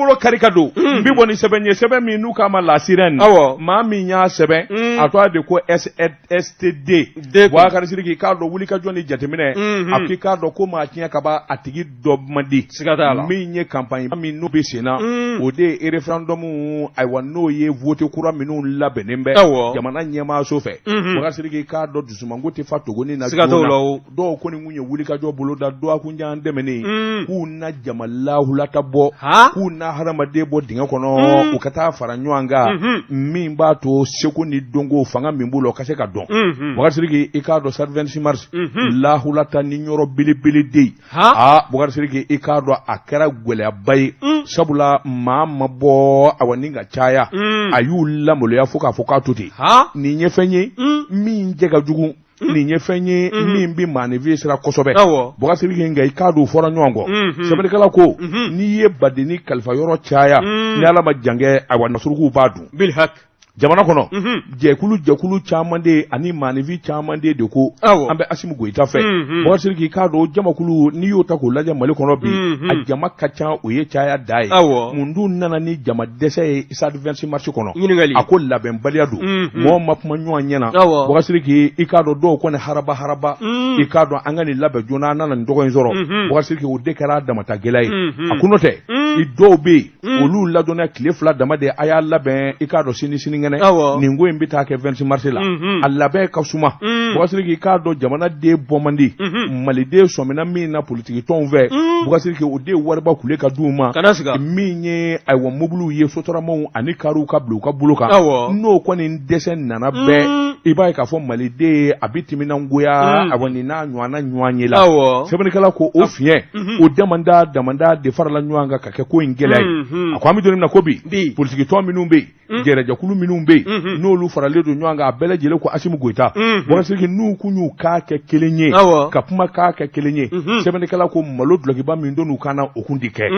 bolo karika do mbi boni sɛbɛn min n'u k'a ma la sirène maa min y'a sɛbɛn a tɔgɔ de ko STD wa karisiri k'i k'a dɔn wuli ka jɔ ni jateminɛ a k'i k'a dɔn ko maa tiɲɛ ka ban a tigi dɔ man di min ye campagne min n'o bɛ sen na o de ye référendum ayiwa n'o ye vote kura minnu labɛnnen bɛ jamana ɲɛmaaso fɛ wa karisiri k'i k'a dɔn dusumango tɛ fa togoni na dɔw ko ni kun ye wuli ka jɔ bolo da dɔw kun y'an dɛmɛnen k'u na jama lahulata bɔ k'u na hadamaden bɔ dingɛ kɔnɔ u ka taa fara ɲɔgɔn kan min b'a to seko ni dongo fanga min b'u la o ka se ka dɔn Boubacar i k'a dɔn ça 26 mars lahulata ni yɔrɔ belebele de ye Boubacar i k'a dɔn a kɛra gɛlɛyaba ye sabula maa ma bɔ awa ni ka caya a y'u lamaloya fo k'a fɔ k'a to ten nin ye fɛn ye min jɛ ka jugu nin ye fɛn ye min bɛ maanifiye sira kosɛbɛ Boubacar nka i k'a dɔn o fɔra ɲɔgɔn kɔ sɛbɛnnikɛla ko n'i ye badeni kalifa yɔrɔ caya ni ala ma jan kɛ awa nasurukuw b'a dun jamana kɔnɔ jɛkulu caman de ani maanifi caman de ko an bɛ Asimu Goyita fɛ Boubacar k'i k'a dɔn jamakulu n'i y'o ta k'o lajɛ Mali kɔnɔ bi a jama ka ca o ye caya da ye mun dun nana ni jama dɛsɛ ye ça 26 mars kɔnɔ a ko labɛnbaliya don mɔgɔ ma kuma ɲɔgɔn ɲɛna Boubacar i k'a dɔn dɔw kɔni haraba i k'a dɔn an ka nin labɛn joona an nana nin dɔgɔ in sɔrɔ Boubacar o de kɛra damata gɛlɛya ye a ko n'o tɛ i dɔw bɛ yen olu ladɔnna tile 2 dama de a y'a labɛn i k'a dɔn sini nin ko in bɛ taa kɛ 26 mars la a labɛn ka suma Boubacar i k'a dɔn jamana den bɔ man di maliden sɔmina min na politiki tɔnw fɛ Boubacar o de wariba kule ka d'u ma min ye ayiwa mobiliw ye sotaramaw ani kariw ka bila u ka bolo kan n'o kɔni dɛsɛ nana bɛɛ i b'a ye k'a fɔ maliden a bɛ timinangoya awa nin n'a ɲɔgɔn ye la sɛbɛnnikɛla ko o fiɲɛ o damanda de farala ɲɔgɔn kan ka kɛ ko in gɛlɛya ye a ko an bɛ don min na ko bi politiki tɔn minnu bɛ yen gɛrɛjɛkulu minnu bɛ yen n'olu faralen don ɲɔgɔn kan a bɛɛ lajɛlen ko Asimu Goyita Boubacar n'u kun y'u k'a kɛ kelen ye ka kuma k'a kɛ kelen ye sɛbɛnnikɛla ko malo dulokiba min don n'u kan na o kun tɛ kɛ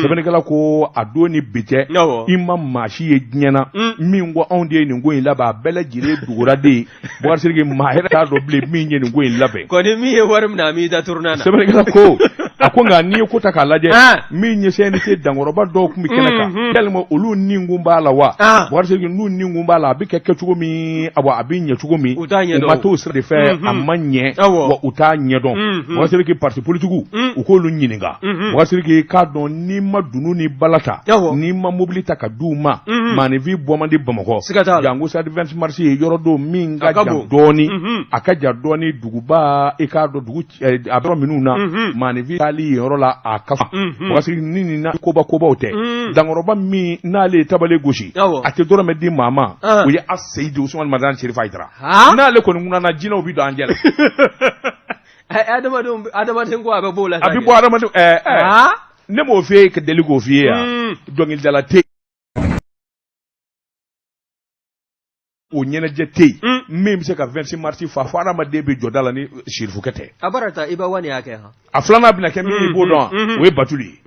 sɛbɛnnikɛla ko a don ni bi cɛ i ma maa si ye diɲɛ na min ko anw de ye nin ko in labɛn a bɛɛ lajɛlen dugura de ye Boubacar maa yɛrɛ t'a dɔn bilen min ye nin ko in labɛn kɔni min ye wari min na a m'i da turuna na sɛbɛnnikɛla ko a ko nka n'i ye ko ta k'a lajɛ min ye CNT dankɔrɔba dɔw kun bɛ kɛnɛ kan yalima olu ni kun b'a la wa Boubacar n'u ni kun b'a la a bɛ kɛ cogo min a bɛ ɲɛ cogo min u ma t'o sira de fɛ a ma ɲɛ wa u t'a ɲɛdɔn Boubacar parti politigiw u k'olu ɲininka Boubacar k'a dɔn n'i ma dunu ni bala ta n'i ma mobili ta ka d'u ma maanifin bɔ man di Bamakɔ jango ça 26 mars ye yɔrɔ don min ka jan dɔɔni a ka jan dɔɔni duguba i k'a dɔn dugu a yɔrɔ minnu na maanifin taali yen yɔrɔ la a kafa Boubacar ni nin na kobaw tɛ dankɔrɔba min n'ale ye tabale gosi a tɛ dɔrɔmɛ di maa ma o ye a Seyidi Usumani Madani Serifa Hayidara n'ale kɔni kunna jinɛw bɛ don an jɛ la adamaden ko a bɛ b'o la a bɛ bɔ adamaden ne m'o f'i ye ka deli k'o f'i ye yan dɔnkilidala tɛ o ɲɛnajɛ tɛ yen min bɛ se ka 26 mars fa fo adamaden bɛ jɔ da la ni sirifukɛ tɛ a barata i b'a wani y'a kɛ a filanan bɛna kɛ min ye i b'o dɔn o ye Batuli ye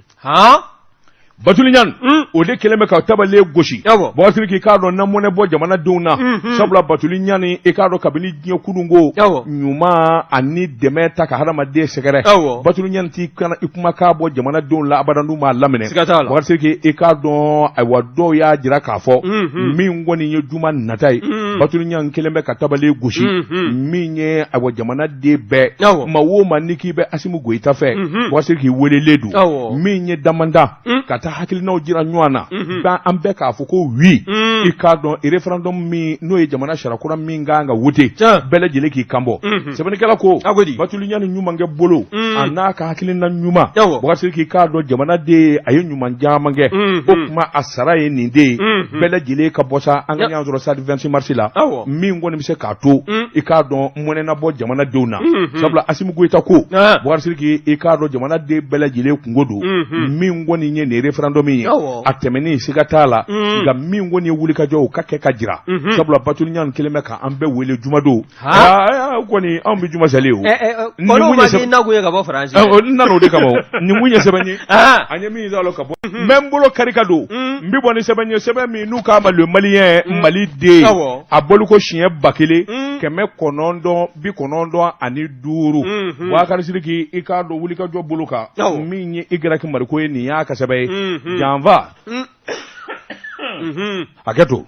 Batuli Ɲani o de kɛlen bɛ ka tabale gosi Boubacar k'a dɔn na mɔnɛ bɔ jamanadenw na sabula Batuli Ɲani i k'a dɔn kabini diɲɛ kununko ɲuman ani dɛmɛ ta ka hadamaden sɛgɛrɛ Batuli Ɲani t'i kuma k'a bɔ jamanadenw la abada n'u m'a laminɛ Boubacar i k'a dɔn ayiwa dɔw y'a jira k'a fɔ min kɔni ye juma nata ye Batuli Ɲani kɛlen bɛ ka tabale gosi min ye ayiwa jamanaden bɛɛ ma o ma ni k'i bɛ Asimu Goyita fɛ Boubacar welelen don min ye damanda ka taa hakilinaw jira ɲɔgɔn na an bɛɛ k'a fɔ ko oui i k'a dɔn référendum min n'o ye jamana sarakura min kan ka wote bɛɛ lajɛlen k'i kanbɔ sɛbɛnnikɛla ko Batuli Ɲani ɲuman kɛ bolo a n'a ka hakilina ɲuman Boubacar k'a dɔn jamanaden a ye ɲuman caman kɛ o kuma a sara ye nin de ye bɛɛ lajɛlen ka bɔ sa an ka ɲɔgɔn sɔrɔ sa 26 mars la min kɔni bɛ se k'a to i k'a dɔn mɔnɛna bɔ jamanadenw na sabula Asimu Goyita ko Boubacar i k'a dɔn jamanaden bɛɛ lajɛlen kungo don min kɔni ye nin référendum ye a tɛmɛnen siga t'a la nka min kɔni ye wulikajɔ o ka kɛ ka jira sabula Batuli Ɲani kelen bɛ k'an bɛɛ wele jumadon kɔni anw bɛ juma sali o nin kun ye ka bɔ Faransi n nana o de kama nin kun ye sɛbɛn ye an ye min y'a la ka bɔ n bɛ n bolo kari ka don n bɛ bɔ ni sɛbɛn ye sɛbɛn min n'u k'a ma le maliyɛn Mali den a a bolo ko siɲɛ 1000 1995 ani 5 Boubacar Sidiki i k'a dɔn wulikajɔ bolo kan min ye Y Mariko ye nin y'a ka sɛbɛn ye janfa hakɛto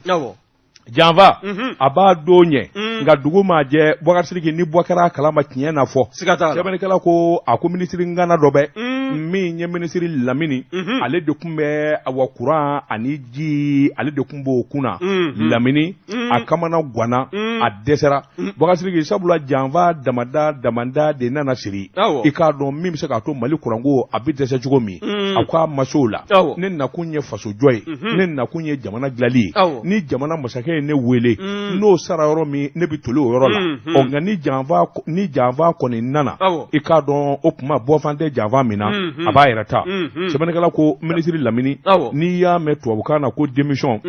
janfa a b'a don ɲɛ nka dugu ma jɛ Boubacar Sidiki ni bɔ kɛra kalama tiɲɛ na fɔ sɛbɛnnikɛla ko a ko minisiri ngana dɔ bɛ min ye minisiri Lamini ale de tun bɛ awa courant ani ji ale de tun b'o kunna Lamini a kamana ganna a dɛsɛra Boubacar Sidiki sabula janfa damanda de nana siri i k'a dɔn min bɛ se k'a to Mali kuranko a bɛ dɛsɛ cogo min a ko a masow la ne nakun ye faso jɔ ye ne nakun ye jamana dilanli ye ni jamana masakɛ ye ne wele n'o sara yɔrɔ min ne bɛ toli o yɔrɔ la nka ni janfa kɔni nana i k'a dɔn o tuma bɔfan tɛ janfa min na a b'a yɛrɛ ta sɛbɛnnikɛla ko minisiri Lamini n'i y'a mɛn tubabukan na ko démission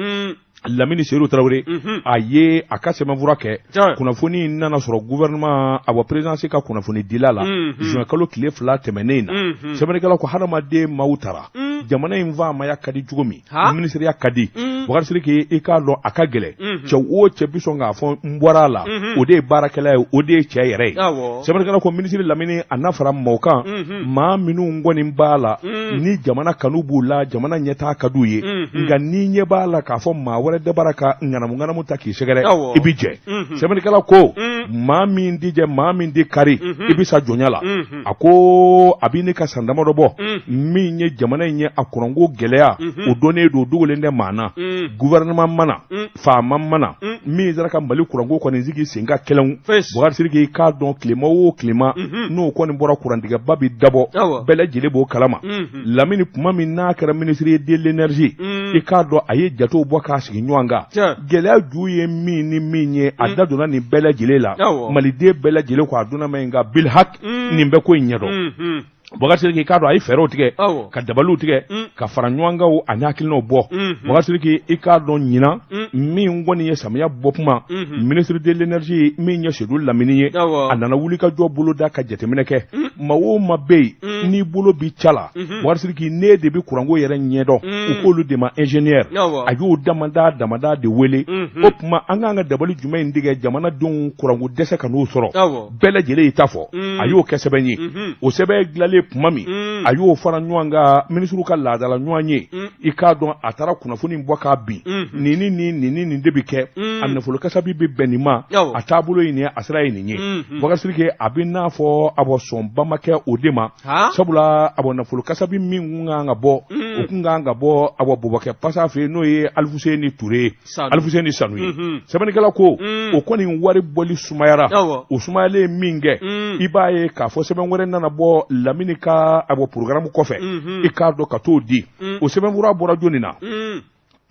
Lamini Seydou Traoré a ye a ka sɛbɛnfura kɛ kunnafoni nana sɔrɔ gouvernement a wa présidence ka kunnafoni dila la juin kalo tile 2 tɛmɛnen na sɛbɛnnikɛla ko hadamaden maaw taara jamana in faamaya ka di cogo min minisiriya ka di Boubacar Sidiki i k'a dɔn a ka gɛlɛ cɛ o cɛ bi sɔn k'a fɔ n bɔra a la o de ye baarakɛla ye o de ye cɛ yɛrɛ ye sɛbɛnnikɛla ko minisiri Lamini a n'a fara maaw kan maa minnu kɔni b'a la ni jamana kanu b'u la jamana ɲɛtaa ka d'u ye nka ni ɲɛ b'a la k'a fɔ maa wɛrɛ de bara ka ŋanamu ta k'i sɛgɛrɛ i bi jɛ sɛbɛnnikɛla ko maa min di jɛ maa min di kari i bi sa jɔnya la a ko a b'i ne ka san damadɔ bɔ min ye jamana in ye a kuranko gɛlɛya o donnen don dogolen tɛ maa na gouvernement mana faama mana min sera ka Mali kuranko kɔni sigi sen ka kɛlɛnw Boubacar Sidiki k'a dɔn tilema o tilema n'o kɔni bɔra kurantigɛba bi dabɔ bɛɛ lajɛlen b'o kalama Lamini kuma min n'a kɛra ministre de l'énergie i k'a dɔn a ye jatew bɔ k'a sigi ɲɔgɔn kan gɛlɛya ju ye min ni min ye a da donna nin bɛɛ lajɛlen la maliden bɛɛ lajɛlen ko a donna mɛ nka bilhak nin bɛɛ ko in ɲɛdɔn Boubacar Sidiki k'a dɔn a ye fɛɛrɛw tigɛ ka dabaliw tigɛ ka fara ɲɔgɔnkanw ani hakilinaw bɔ Boubacar Sidiki i k'a dɔn ɲinan min kɔni ye samiya bɔ kuma ministre de l'énergie min ye Seydou Lamini ye a nana wulikajɔ bolo da ka jateminɛ kɛ maa o maa bɛ yen n'i bolo bi ca la Boubacar Sidiki ne de bɛ kuranko yɛrɛ ɲɛdɔn u k'olu de ma ingénieur a y'o damada de wele o tuma an k'an ka dabali jumɛn in tigɛ jamanadenw kuranko dɛsɛ ka n'o sɔrɔ bɛɛ lajɛlen y'i ta fɔ a y'o kɛ sɛbɛn ye o sɛbɛn dilanlen kuma min a y'o fara ɲɔgɔn kan minisiriw ka laadala ɲɔgɔn ye i k'a dɔn a taara kunnafoni bɔ k'a bin nin de bɛ kɛ a nafolo kasabi bɛ bɛn nin ma a taabolo ye nin ye a sira ye nin ye Boubacar Sidiki a bɛ n'a fɔ a bɔ sɔnba ma kɛ o de ma sabula a bɔ nafolo kasabi min kun kan ka bɔ o kun kan ka bɔ a bɔ Boubacar Passa fɛ n'o ye Alfuseni Ture Alfuseni Sanu ye sɛbɛnnikɛla ko o kɔni wari bɔli sumayara o sumayalen min kɛ i b'a ye k'a fɔ sɛbɛn wɛrɛ nana bɔ Lamini ka a bɔ programme kɔfɛ i k'a dɔn ka t'o di o sɛbɛnfura bɔra jɔnni na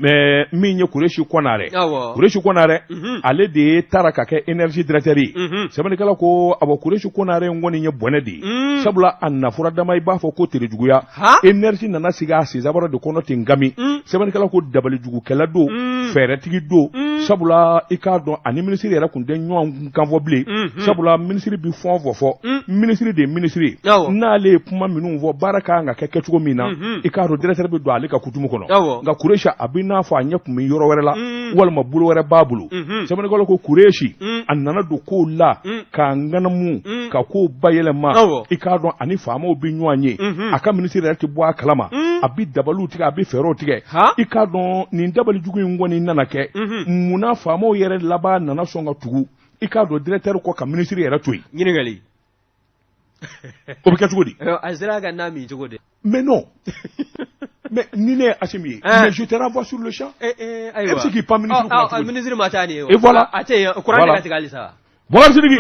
mais min ye Kureshi Konare ale de ye taara ka kɛ énergie directeur ye sɛbɛnnikɛla ko a bɔ Kureshi Konare ngɔni ye bɔnɛ de ye sabula a nafura dama i b'a fɔ ko terejuguya énergie nana sigi a sisabara de kɔnɔ ten gami sɛbɛnnikɛla ko dabalijugukɛla don fɛɛrɛtigi don sabula i k'a dɔn ani minisiri yɛrɛ kun tɛ ɲɔgɔn kan fɔ bilen sabula minisiri bi fɔn fɔ minisiri de minisiri n'ale ye kuma minnu fɔ baara kan ka kɛ kɛcogo min na i k'a dɔn directeur bɛ don ale ka kutumu kɔnɔ nka Kureshi a bɛ n'a fɔ a ɲɛ kun bɛ yɔrɔ wɛrɛ la walima bolo wɛrɛ b'a bolo sɛbɛnnikɛla ko Kureshi a nana don kow la k'a ŋanamu ka kow bayɛlɛma i k'a dɔn ani faamaw bɛ ɲɔgɔn ye a ka minisiri yɛrɛ tɛ bɔ a kalama a bɛ dabaliw tigɛ a bɛ fɛɛrɛw tigɛ i k'a dɔn nin dabalijugu in kɔni nana kɛ munna faamaw yɛrɛ laban nana sɔn ka tugu i k'a dɔn directeur kɔ ka minisiri yɛrɛ to yen ɲininkali o bɛ kɛ cogo di a sera ka n'a min cogo di mais non mais ni ne ye Assimi ye mais je te renvoie sur le champ ayiwa est-ce qu'il pas ministre ministre ma taa nin ye et voilà a tɛ yen kuran de ka tigɛ hali sa Boubacar Sidiki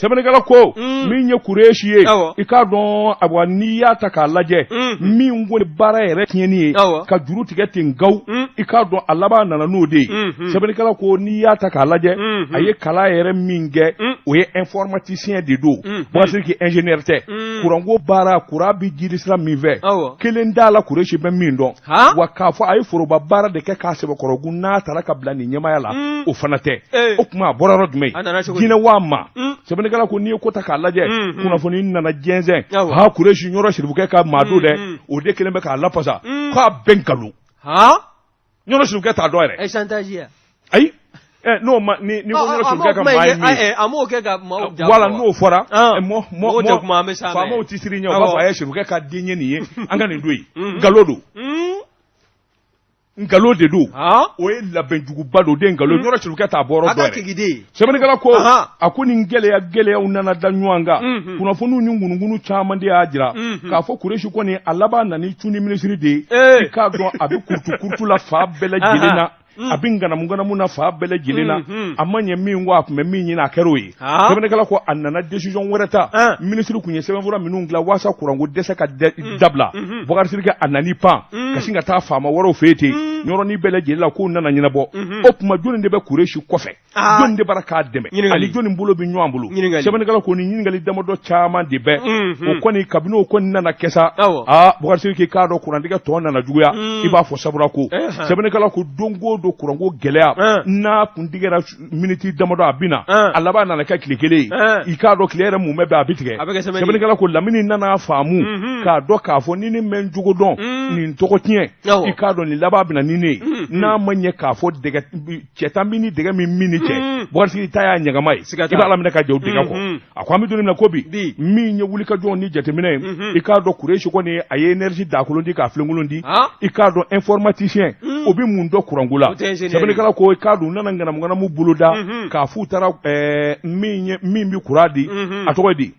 sɛbɛnnikɛla ko min ye Kureshi ye i k'a dɔn a bɔ n'i y'a ta k'a lajɛ min ko baara yɛrɛ tiɲɛni ye ka juru tigɛ ten gaw i k'a dɔn a laban nana n'o de ye sɛbɛnnikɛla ko n'i y'a ta k'a lajɛ a ye kalan yɛrɛ min kɛ o ye informaticien de don Boubacar Sidiki ingénieur tɛ kuranko baara kuran bi jiri sira min fɛ kelen t'a la Kureshi bɛ min dɔn wa k'a fɔ a ye foroba baara de kɛ k'a sɛbɛkɔrɔgun n'a taara ka bila nin ɲɛmaya la o fana tɛ o tuma a bɔra yɔrɔ jumɛn jinɛ wa ma sɛbɛnnikɛla ko n'i ye ko ta k'a lajɛ kunnafoni nana jɛnsɛn ha Kureshi yɔrɔ siribukɛ ka maa do dɛ o de kelen bɛ k'a lapasa k'a bɛn nkalon yɔrɔ siribukɛ t'a dɔn yɛrɛ chantage ayi n'o ma ni ko ɲɔrɔ sirikɛ ka maa ye min amo kɛ ka maaw ja wala n'o fɔra mo tɛ kuma an bɛ sa faamaw ti siri ɲɛ o b'a fɔ a ye sirikɛ ka den ye nin ye an ka nin don yen nkalon don nkalon de don o ye labɛnjuguba don den nkalon ɲɔrɔ sirikɛ t'a bɔ yɔrɔ dɔ yɛrɛ sɛbɛnnikɛla ko a ko nin gɛlɛyaw nana da ɲɔgɔn kan kunnafoniw ni ŋunugunu caman de y'a jira k'a fɔ Kuresi kɔni a laban nana ni cunni minisiri de ye i k'a dɔn a bɛ kurutu la fa bɛɛ lajɛlen na a bɛ nganamu na fa bɛɛ lajɛlen na a ma ɲɛ min ko a tun bɛ min ɲini a kɛra o ye sɛbɛnnikɛla ko a nana décision wɛrɛ ta minisiri tun ye sɛbɛnfura minnu dilan walasa kuranko dɛsɛ ka dabila Bukari Sidiki a nani pan ka sin ka taa faama wɛrɛw fɛ yen ten yɔrɔnin bɛɛ lajɛlen la k'o nana ɲɛnabɔ o tuma jɔnni de bɛ Kuresi kɔfɛ jɔnni de b'a k'a dɛmɛ ani jɔnni bolo bɛ ɲɔgɔn bolo sɛbɛnnikɛla ko nin ɲininkali damadɔ caman de bɛ o kɔni kabini o kɔni nana kɛ sa Bukari Sidiki k'a dɔn kurantigɛ tɔ nana juguya i b'a fɔ sabula ko sɛbɛnnikɛla ko don o don kuranko gɛlɛya n'a kun tigɛra miniti damadɔ a bɛ na a laban nana kɛ tile kelen ye i k'a dɔn tile yɛrɛ mun bɛ bɛn a bɛ tigɛ sɛbɛnnikɛla ko Lamini nana faamu k'a dɔn k'a fɔ ni min jogo dɔn nin tɔgɔ tiɲɛ i k'a dɔn nin laban bɛ na ni ne n'a ma ɲɛ k'a fɔ cɛ tan min ni dɛgɛ min ni cɛ Bukari Sidiki ta y'a ɲagama ye i b'a laminɛ ka jɛ o dɛgɛ kɔ a ko an bɛ don min na ko bi min ye wulikajɔw ni jateminɛ ye i k'a dɔn Kuresi kɔni a ye énergie daakolon di k'a filenkolon di i k'a dɔn informaticien o bɛ mun dɔn kuranko la sɛbɛnnikɛla ko i k'a dɔn u nana nganamu boloda k'a f'u taara min bɛ kuran di a tɔgɔ di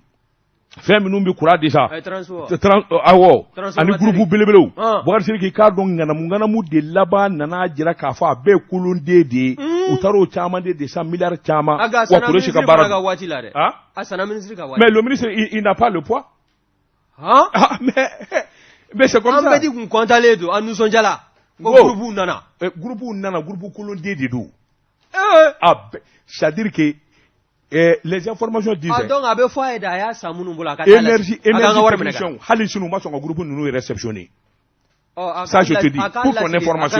fɛn minnu bɛ kuran di sa awɔ ani gurupu belebelew Bukari Sidiki k'a dɔn nganamu de laban nana jira k'a fɔ a bɛɛ kolonden de ye u taara o caman de sa miliyari caman wa Kuresi ka baara mais le ministre il n'a pas le poids mais c'est comme ça an bɛɛ di kun kɔntalen don an nisɔndiyala ko gurupu nana gurupu kolonden de don c'est-à-dire que les informations disaient donc a bɛ fɔ a ye de a y'a san minnu bolo a ka énergie technicien hali sini u ma sɔn ka groupe ninnu réceptionner ça je te dis pour ton information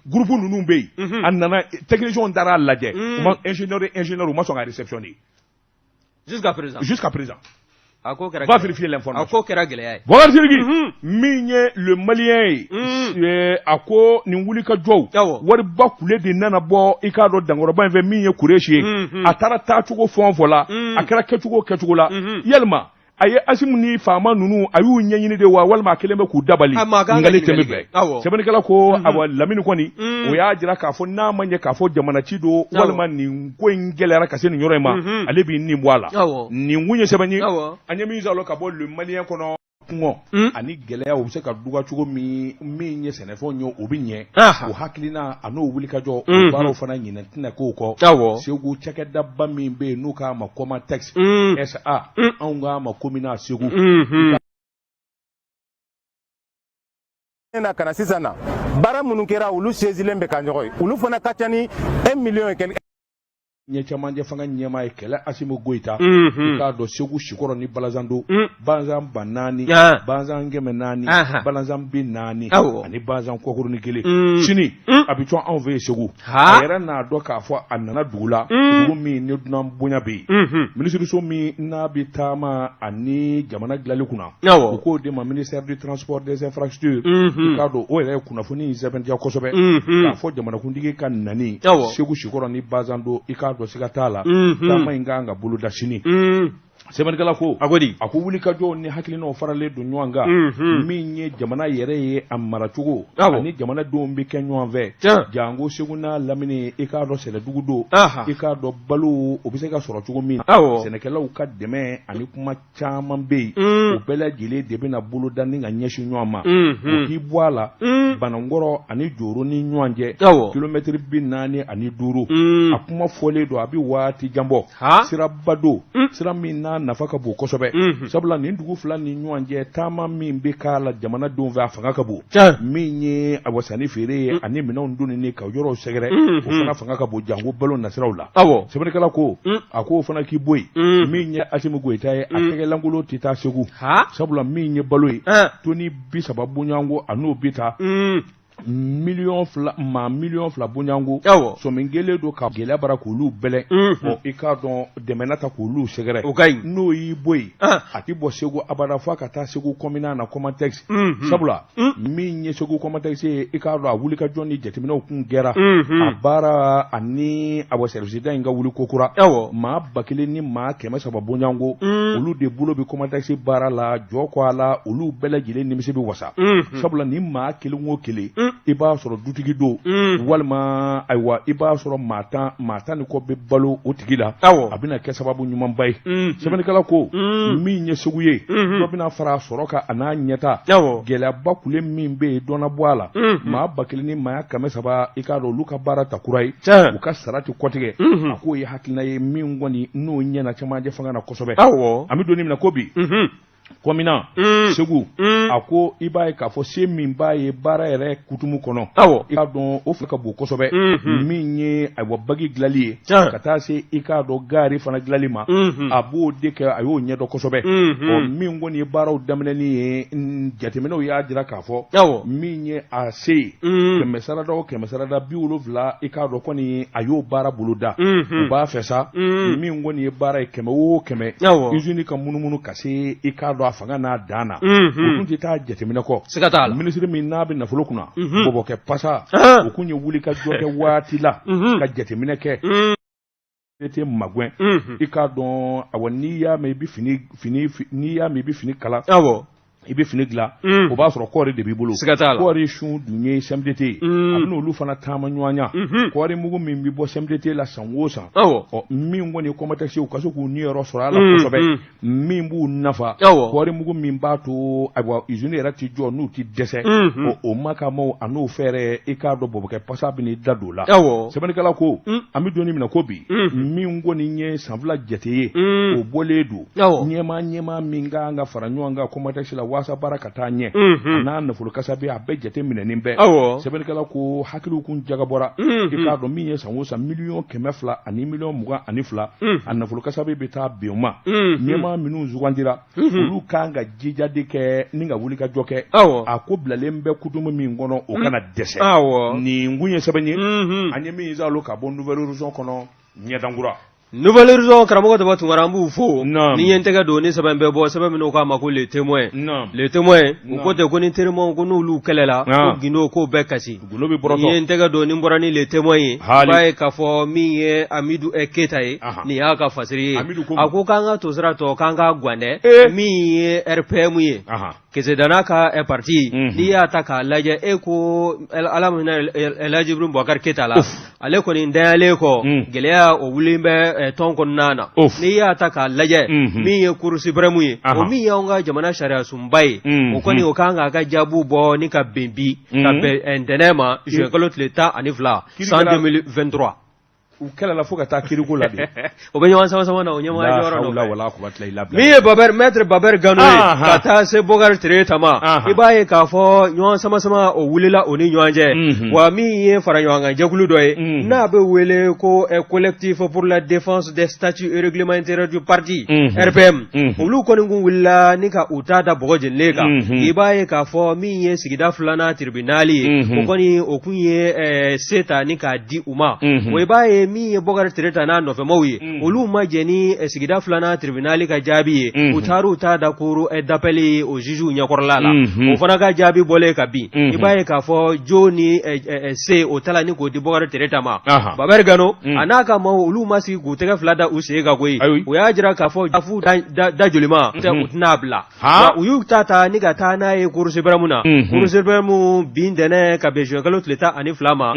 groupe ninnu bɛ yen a nana technicien taara lajɛ ingénieur u ma sɔn ka réceptionner jusqu'à présent va vérifier l'information Bukari Sidiki min ye le malien ye a ko nin wulikajɔw wariba kule de nana bɔ i k'a dɔn dankɔrɔba in fɛ min ye Kuresi ye a taara taacogo fɛn o fɛn la a kɛra kɛcogo la yalima a ye Asimu ni faama ninnu a y'u ɲɛɲini de wa walima a kelen bɛ k'u dabali ngali tɛmɛ bɛɛ sɛbɛnnikɛla ko Lamini kɔni o y'a jira k'a fɔ n'a ma ɲɛ k'a fɔ jamana ci don walima nin ko in gɛlɛyara ka se nin yɔrɔ in ma ale b'i nin bɔ a la nin kun ye sɛbɛn ye an ye min sɔrɔ ka bɔ le malien kɔnɔ kɔngɔ ani gɛlɛya u bɛ se ka duga cogo min ye sɛnɛfɛnw ye o bɛ ɲɛ o hakilina a n'o wulikajɔ o baaraw fana ɲinɛ tɛna k'o kɔ Segu cakɛdaba min bɛ yen n'u k'a ma Comatex SA anw k'a ma Komina Segu na kana sisan na baara minnu kɛra olu sezilen bɛ ka ɲɔgɔn ye olu fana ka ca ni 1 million ye ɲɛ camanjɛ fanga ɲɛmaa ye kɛlɛ Asimu Goyita i k'a dɔn Segu Sikɔrɔ ni Balazan don Balazan ba 4 Balazan kɛmɛ 4 Balazan bi 4 ani Balazan kɔkurunin 1 sini a bɛ cɔn anw fɛ yen Segu a yɛrɛ n'a dɔn k'a fɔ a nana dugu la dugu min ni dunan bonya bɛ yen minisiriso min n'a bɛ taama ani jamana dilanli kunna u k'o de ma ministère du transport des infrastructures i k'a dɔn o yɛrɛ ye kunnafoni in sɛbɛntiya kosɛbɛ k'a fɔ jamanakuntigi ka nani Segu Sikɔrɔ ni Balazan don i k'a dɔn siga t'a la taama in kan ka boloda sini sɛbɛnnikɛla ko a ko wulikajɔw ni hakilinaw faralen don ɲɔgɔn kan min ye jamana yɛrɛ ye a maracogo ani jamanadenw bɛ kɛ ɲɔgɔn fɛ janko Segu n'a Lamini i k'a dɔn sɛnɛdugu don i k'a dɔn balo o bɛ se ka sɔrɔ cogo min sɛnɛkɛlaw ka dɛmɛ ani kuma caman bɛ yen o bɛɛ lajɛlen de bɛna boloda ni ka ɲɛsin ɲɔgɔn ma o k'i bɔ a la Banankɔrɔ ani Joro ni ɲɔgɔn cɛ kilomɛtiri 45 a kuma fɔlen don a bɛ waati jan bɔ siraba don sira min n'a nafa ka bon kosɛbɛ sabula nin dugu fila ni ɲɔgɔn cɛ taama min bɛ k'a la jamanadenw fɛ a fanga ka bon min ye a wasani feere ye ani minɛnw donni ka yɔrɔw sɛgɛrɛ o fana fanga ka bon janko balo nasiraw la sɛbɛnnikɛla ko a ko o fana k'i bɔ yen min ye Asimu Goyita ye a tɛgɛlankolon tɛ taa Segu sabula min ye balo ye toni 30 bɔɲɔgɔnko a n'o bɛ taa million fla bonyango so mingele do ka gele bara ko lu bele o ikado de menata ko lu segere no yi boy ati bo sego abara fa kata sego komina na commentex sabula mi nye sego commentex ikado awuli ka joni jetimina okun gera abara ani abo service da inga wuli kokura ma bakile ni ma kema saba bonyango olu de bulo bi commentex bara la joko ala olu bele gele ni misibi wasa sabula ni ma kele ngo kele iba soro dutigi do walma aywa iba soro mata ni ko be balo o tigila abina ke sababu nyuma bay sebani kala ko mi nye suguye do bina fara soro ka ana nyeta gela bakule min be dona bwala ma bakili ni ma kame saba ikado luka bara takurai uka sarati kotige ako ye hakina ye min ngoni no nyena chama je fanga na kosobe ami do ni na kobi komina segu ako ibaye ka fo se min baye bara ere kutumu kono ika don o fuka bo kosobe minye ayo bagi glali kata se ika do gari fana glali ma abo de ka ayo nye do kosobe o min ngoni bara o damne ni jatemeno ya jira ka fo minye ase kemesara da biulo vla ika do koni ayo bara buluda o ba fesa min ngoni bara keme izuni ka munumunu kase ika do afanga na dana okunti ta jetemina ko sikata ministre min na bi na fulukuna bobo ke pasa okunye wuli ka joke watila ka jetemina ke ete magwen ika don awani ya me bi fini kala ibe finigla o ba soro kore de bibulu kore shun dunye semdete abno lu fana tama nywanya kore mugu mimbi bo semdete la sanwosa o mi ngoni ko mata shi ukaso ku ni ro soro ala ko sobe mimbu nafa kore mugu mimba to abo izuni rati jo nu ti dese o maka mo anu fere ikado bobo ke pasa bini dadola sebani kala ko ami doni mina ko bi mi ngoni nye sanvla jeteye o boledu nyema minga nga faranyo nga ko mata shi la wasa baraka tanye na na fulu kasabe abejete minene mbe sebeni kala ko hakilu kun jagabora ikado minye sanwosa million kemefla ani million muga ani fla na fulu kasabe beta bioma nyema minu zugandira ulu kanga jija dike ninga wuli ka joke akobla lembe kutumu mingono okana dese ni ngunye sebenye anyemi za loka bon nouvelle horizon kono nyedangura nouvelle horizon karamogo de batu ngarambu fo ni yentega do ni sabambe bo sabambe no ka mako le témoin o ko te ko ni témoin ko no lu kelela ko gino ko bekasi ni yentega do ni mborani le témoin bae ka fo mi ye amidu eketaye ni aka fasiri ako kanga to zra to kanga gwande mi ye rpm ye keze danaka e parti ni ataka laje eko alamina elajibrum bakar ketala ale ko ni ndale ko gelea o wulimbe tonko nana ni ataka laje mi ye kurusi bramuye o mi ya nga jamana sharia sumbai o ko ni o kanga ka jabu bo ni ka bembi ka be endenema je kolot l'état anifla 2023 u kala la fuka ta kiriko la de o be nyawan sama na o nyama joro no wala ko batla ila bla mi babar maître babar gano kata se bogar tretama ibaye ka fo nyawan sama o wulila oni nyanje wa mi ye fara nyanga jagulu doye na be wele ko e collectif pour la défense des statuts et règlements intérieurs du parti RPM o lu ko ngun willa ni ka utada bogojin lega ibaye ka fo mi ye sigida fulana tribunali o koni o kunye seta ni ka di uma o ibaye mi ye bogar tireta na no femowi olu majeni sigida fulana tribunali ka jabi utaru ta da kuru e dapeli o jiju nyakorlala o fana ka jabi bole ka bi ibaye ka fo joni se o tala ni ko di bogar tireta ma babar gano anaka ma olu masi go tega fulada o se ga goyi o ya jira ka fo afu da julima ta utnabla wa uyu tata ni ga tana e kursi bramuna kursi bramu bindene ka bejo galot leta ani flama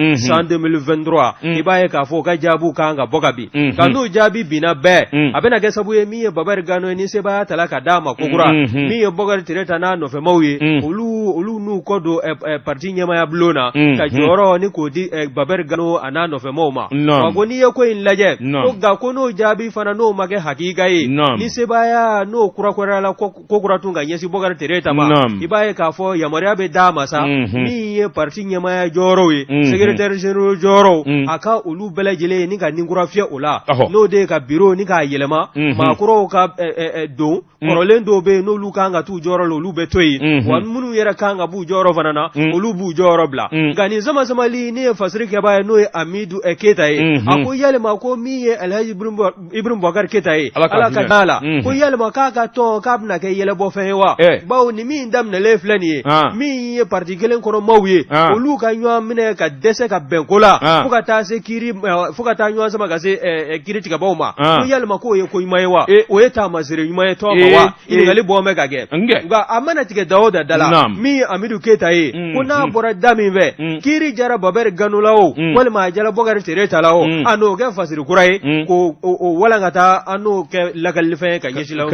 2023 ibaye ka fo ka jabu kanga bogabi kanu jabi bina be abena ke sabu ye mi babar gano ni se ba talaka dama kokura mi bogar tireta na no fe mawi olu nu kodo parti nyama ya blona ka joro ni ko di babar gano ana no fe mawma wagoni ye ko in laje ko ga ko no jabi fana no mage hakika yi ni se ba ya no kura la kokura tunga nyesi bogar tireta ma ibaye ka fo ya maria be dama sa mi parti nyama ya joro yi secrétaire général joro aka olu belaje kelen ni ka ninkura fiyɛ o la n'o de ka biro ni k'a yɛlɛma maakɔrɔw ka don kɔrɔlen dɔw bɛ yen n'olu kan ka t'u jɔyɔrɔ la olu bɛ to yen wa minnu yɛrɛ kan ka b'u jɔyɔrɔ fana na olu b'u jɔyɔrɔ bila nka nin sama-samali ne ye fasiri kɛbaa ye n'o ye Amidu Keyita ye a ko yalima ko min ye Alhaji Ibrahim Boubacar Keyita ye ala ka d'a la ko yalima k'a ka tɔn k'a bɛna kɛ yɛlɛbɔfɛn ye wa bawo ni min daminɛlen filɛ nin ye min ye parti kelen kɔnɔ maaw ye olu ka ɲɔgɔn minɛ ka dɛsɛ ka bɛn ko la fo ka taa se kiiri fo ka taa ɲɔgɔn sama ka se kiiri tigɛbaaw ma ko yalima k'o ye ko ɲuman ye wa o ye taamasere ɲuman ye tɔn ma wa ɲininkali bɔn bɛ ka kɛ nka a mana tigɛ da o da la min ye Amidu Keyita ye ko n'a bɔra da min fɛ kiiri jara Babɛri Gano la o walima a jara Boubacar Tereta la o a n'o kɛ fasiri kura ye ko o walankata an n'o kɛ lakalifɛn ye ka ɲɛsin la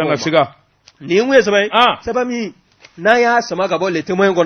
nin kun ye sɛbɛn min n'a y'a sama ka bɔ le témoin kɔnɔ